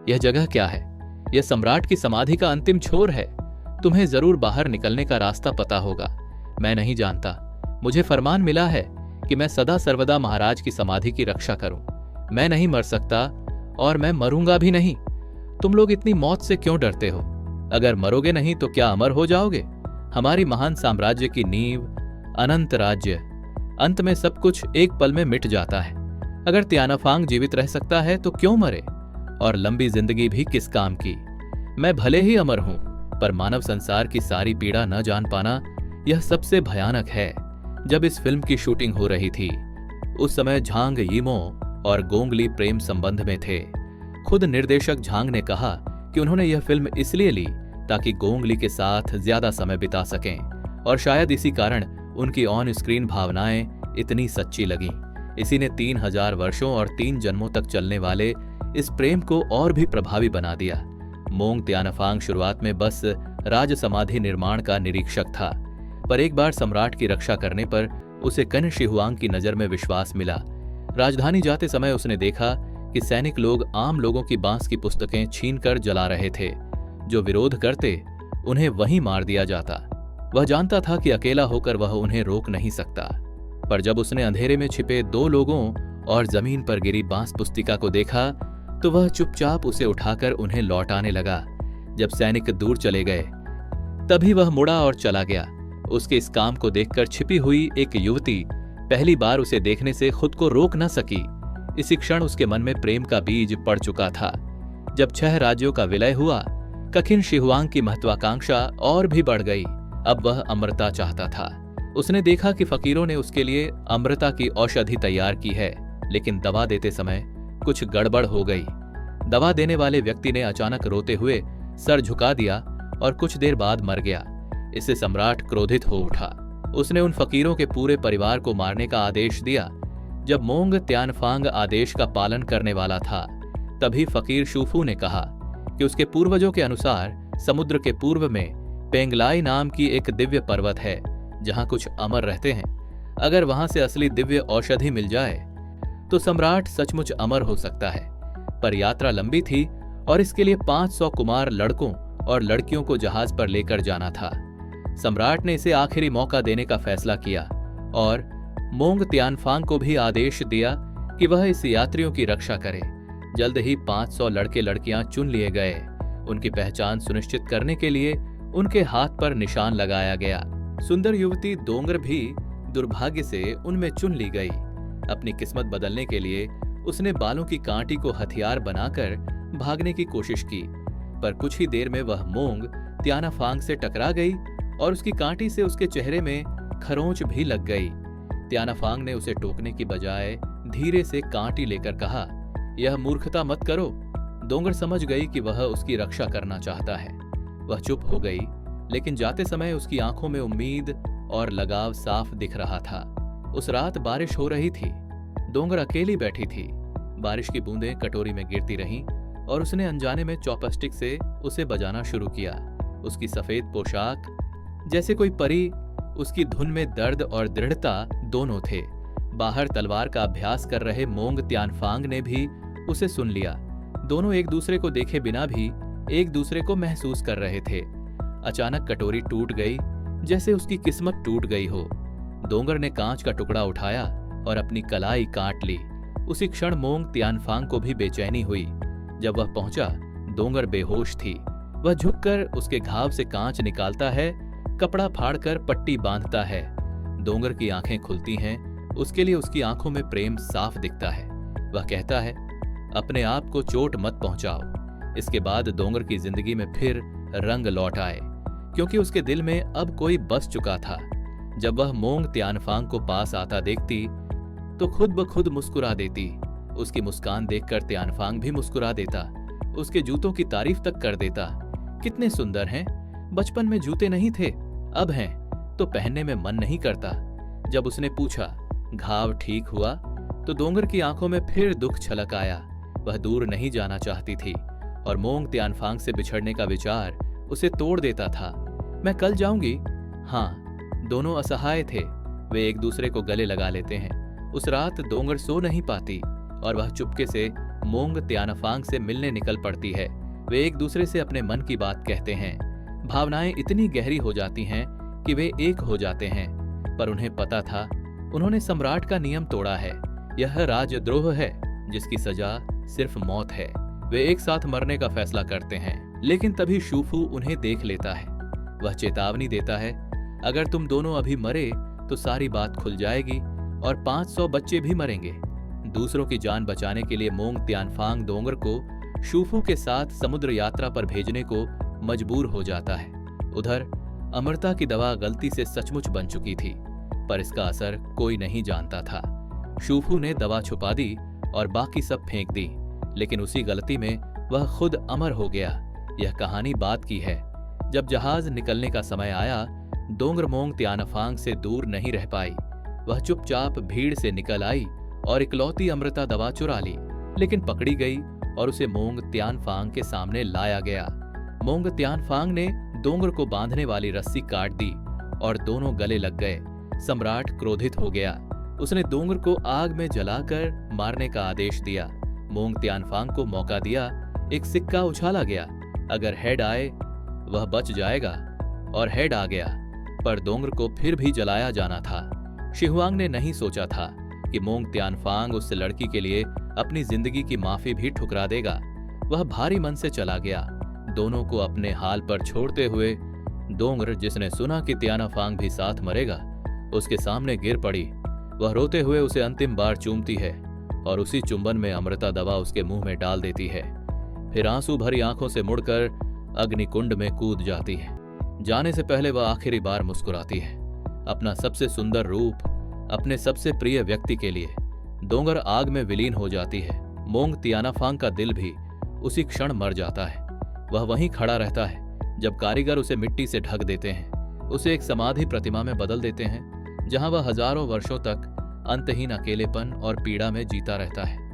यह जगह क्या है? यह सम्राट की समाधि का अंतिम छोर है। तुम्हें जरूर बाहर निकलने का रास्ता पता होगा। मैं नहीं जानता। मुझे फरमान मिला है कि मैं सदा सर्वदा महाराज की समाधि की रक्षा करूं। मैं नहीं मर सकता और मैं मरूंगा भी नहीं। तुम लोग इतनी मौत से क्यों डरते हो? अगर मरोगे नहीं तो क्या अमर हो जाओगे? हमारी महान साम्राज्य की नींव, अनंत राज्य, अंत में सब कुछ एक पल में मिट जाता है। अगर त्यानाफांग जीवित रह सकता है तो क्यों मरे? और लंबी जिंदगी भी किस काम की? मैं भले ही अमर हूं, पर मानव संसार की सारी पीड़ा न जान पाना, यह सबसे भयानक है। जब इस फिल्म की शूटिंग हो रही थी, उस समय झांग यीमो और गोंगली प्रेम संबंध में थे। खुद निर्देशक झांग ने कहा कि उन्होंने यह फिल्म इसलिए ली ताकि गोंगली के साथ ज्यादा समय बिता सकें, और शायद इसी कारण उनकी ऑन स्क्रीन भावनाएं इतनी सच्ची लगीं। इसी ने 3000 वर्षों और 3 जन्मों तक चलने वाले इस प्रेम को और भी प्रभावी बना दिया। मोंग त्यानाफांग शुरुआत में बस राज समाधि निर्माण का निरीक्षक था, पर एक बार सम्राट की रक्षा करने पर उसे कन शिहुआंग की नजर में विश्वास मिला। राजधानी जाते समय उसने देखा कि सैनिक लोग आम लोगों की बांस की पुस्तकें छीनकर जला रहे थे। जो विरोध करते उन्हें वहीं मार दिया जाता। वह जानता था कि अकेला होकर वह उन्हें रोक नहीं सकता, पर जब उसने अंधेरे में छिपे 2 लोगों और जमीन पर गिरी बांस पुस्तिका को देखा तो वह चुपचाप उसे उठाकर उन्हें लौटाने लगा। जब सैनिक दूर चले गए तभी वह मुड़ा और चला गया। उसके इस काम को देखकर छिपी हुई एक युवती पहली बार उसे देखने से खुद को रोक न सकी। इसी क्षण उसके मन में प्रेम का बीज पड़ चुका था। जब 6 राज्यों का विलय हुआ, कखिन शिहुआंग की महत्वाकांक्षा और भी बढ़ गई। अब वह अमृता चाहता था। उसने देखा कि फकीरों ने उसके लिए अमृता की औषधि तैयार की है, लेकिन दवा देते समय कुछ गड़बड़ हो गई। दवा देने वाले व्यक्ति ने अचानक रोते हुए सर झुका दिया और कुछ देर बाद मर गया। इससे सम्राट क्रोधित हो उठा। उसने उन फकीरों के पूरे परिवार को मारने का आदेश दिया। जब मोंग त्यानफांग आदेश का पालन करने वाला था, तभी फकीर शूफू ने कहा कि उसके पूर्वजों के अनुसार समुद्र के पूर्व में पेंगलाई नाम की एक दिव्य पर्वत है, जहां कुछ अमर रहते हैं। अगर वहां से असली दिव्य औषधि मिल जाए तो सम्राट सचमुच अमर हो सकता है। पर यात्रा लंबी थी और इसके लिए 500 कुमार लड़कों और लड़कियों को जहाज पर लेकर जाना था। सम्राट ने इसे आखिरी मौका देने का फैसला किया और मोंग त्यानफांग को भी आदेश दिया कि वह इस यात्रियों की रक्षा करे। जल्द ही 500 लड़के लड़कियां चुन लिए गए। उनकी पहचान सुनिश्चित करने के लिए उनके हाथ पर निशान लगाया गया। सुंदर युवती दोंगर भी दुर्भाग्य से उनमें चुन ली गई। अपनी किस्मत बदलने के लिए उसने बालों की कांटी को हथियार बनाकर भागने की कोशिश की, पर कुछ ही देर में वह मोंग त्यानाफांग से टकरा गई और उसकी कांटी से उसके चेहरे में खरोंच भी लग गई। त्यानाफांग ने उसे टोकने की बजाय धीरे से कांटी लेकर कहा, यह मूर्खता मत करो। दोंगर समझ गई कि वह उसकी रक्षा करना चाहता है। वह चुप हो गई, लेकिन जाते समय उसकी आंखों में उम्मीद और लगाव साफ दिख रहा था। उस रात बारिश हो रही थी। दोंगर अकेली बैठी थी। बारिश की बूंदें कटोरी में गिरती रहीं और उसने अनजाने में चॉपस्टिक से उसे बजाना शुरू किया। उसकी सफेद पोशाक जैसे कोई परी, उसकी धुन में दर्द और दृढ़ता दोनों थे। बाहर तलवार का अभ्यास कर रहे मोंग त्यानफांग ने भी उसे सुन लिया। दोनों एक दूसरे को देखे बिना भी एक दूसरे को महसूस कर रहे थे। अचानक कटोरी टूट गई, जैसे उसकी किस्मत टूट गई हो। दोंगर ने कांच का टुकड़ा उठाया और अपनी कलाई काट ली। उसी क्षण मोंग त्यानफांग को भी बेचैनी हुई। जब वह पहुंचा, दोंगर बेहोश थी। वह झुककर उसके घाव से कांच निकालता है, कपड़ा फाड़कर पट्टी बांधता है। दोंगर की आंखें खुलती हैं। उसके लिए उसकी आंखों में प्रेम साफ दिखता है। वह कहता है, अपने आप को चोट मत पहुंचाओ। इसके बाद दोंगर की जिंदगी में फिर रंग लौट आए, क्योंकि उसके दिल में अब कोई बस चुका था। जब वह मोंग त्यानफांग को पास आता देखती तो खुद ब खुद मुस्कुरा देती। उसकी मुस्कान देखकर त्यानफांग भी मुस्कुरा देता। उसके जूतों की तारीफ तक कर देता। कितने सुंदर हैं, बचपन में जूते नहीं थे, अब हैं तो पहनने में मन नहीं करता। जब उसने पूछा, घाव ठीक हुआ, तो दोंगर की आंखों में फिर दुख छलक आया। वह दूर नहीं जाना चाहती थी और मोंग त्यानफांग से बिछड़ने का विचार उसे तोड़ देता था। मैं कल जाऊंगी। हाँ, दोनों असहाय थे। वे एक दूसरे को गले लगा लेते हैं। उस रात दोंगर सो नहीं पाती और वह चुपके से मोंग त्यानफांग से मिलने निकल पड़ती है। वे एक दूसरे से अपने मन की बात कहते हैं। भावनाएं इतनी गहरी हो जाती हैं कि वे एक हो जाते हैं। पर उन्हें पता था, उन्होंने सम्राट का नियम तोड़ा है। यह राजद्रोह है जिसकी सजा सिर्फ मौत है। वे एक साथ मरने का फैसला करते हैं, लेकिन तभी शूफू उन्हें देख लेता है। वह चेतावनी देता है, अगर तुम दोनों अभी मरे तो सारी बात खुल जाएगी और 500 बच्चे भी मरेंगे। दूसरों की जान बचाने के लिए मोंग त्यानफांग दोंगर को शूफू के साथ समुद्र यात्रा पर भेजने को मजबूर हो जाता है। उधर अमृता की दवा गलती से सचमुच बन चुकी थी, पर इसका असर कोई नहीं जानता था। शूफू ने दवा छुपा दी और बाकी सब फेंक दी, लेकिन उसी गलती में वह खुद अमर हो गया। यह कहानी बाद की है। जब जहाज निकलने का समय आया, दोंगर मोंग त्यानफांग से दूर नहीं रह पाई। वह चुपचाप भीड़ से निकल आई और इकलौती अमृता दवा चुरा ली, लेकिन पकड़ी गई और उसे मोंग त्यानफांग के सामने लाया गया। मोंग त्यानफांग ने दोंगर को बांधने वाली रस्सी काट दी और दोनों गले लग गए। सम्राट क्रोधित हो गया। उसने दोंगर को आग में जलाकर मारने का आदेश दिया। मोंग त्यानफांग को मौका दिया। एक सिक्का उछाला गया, अगर हेड आए वह बच जाएगा, और हेड आ गया, पर दोंगर को फिर भी जलाया जाना था। शिहुआंग ने नहीं सोचा था कि मोंग त्यानफांग उस लड़की के लिए अपनी जिंदगी की माफी भी ठुकरा देगा। वह भारी मन से चला गया, दोनों को अपने हाल पर छोड़ते हुए। दोंगर, जिसने सुना कि त्यानफांग भी साथ मरेगा, उसके सामने गिर पड़ी। वह रोते हुए उसे अंतिम बार चूमती है और उसी चुंबन में अमृता दवा उसके मुंह में डाल देती है। फिर आंसू भरी आंखों से मुड़कर अग्निकुंड में कूद जाती है। जाने से पहले वह आखिरी बार मुस्कुराती है, अपना सबसे सुंदर रूप अपने सबसे प्रिय व्यक्ति के लिए। दोंगर आग में विलीन हो जाती है। मोंग त्यानफांग का दिल भी उसी क्षण मर जाता है। वह वहीं खड़ा रहता है जब कारीगर उसे मिट्टी से ढक देते हैं, उसे एक समाधि प्रतिमा में बदल देते हैं, जहां वह हजारों वर्षों तक अंतहीन अकेलेपन और पीड़ा में जीता रहता है।